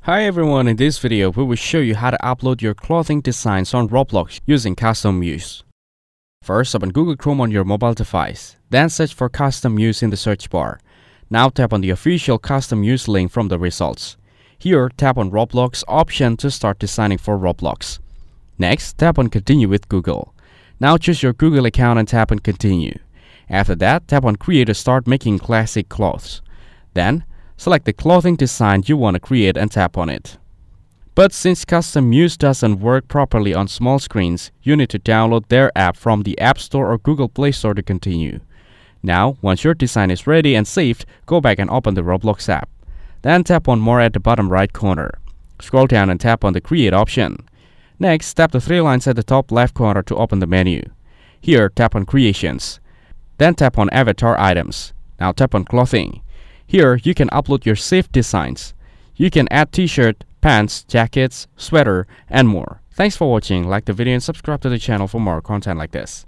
Hi everyone, in this video we will show you how to upload your clothing designs on Roblox using CustomUse. First, open Google Chrome on your mobile device, then search for CustomUse in the search bar. Now tap on the official CustomUse link from the results. Here, tap on Roblox option to start designing for Roblox. Next, tap on Continue with Google. Now choose your Google account and tap on Continue. After that, tap on Create to start making classic clothes. Then, select the clothing design you want to create and tap on it. But since CustomUse doesn't work properly on small screens, you need to download their app from the App Store or Google Play Store to continue. Now, once your design is ready and saved, go back and open the Roblox app. Then tap on More at the bottom right corner. Scroll down and tap on the Create option. Next, tap the three lines at the top left corner to open the menu. Here, tap on Creations. Then tap on Avatar Items. Now tap on Clothing. Here, you can upload your saved designs. You can add t-shirt, pants, jackets, sweater, and more. Thanks for watching. Like the video and subscribe to the channel for more content like this.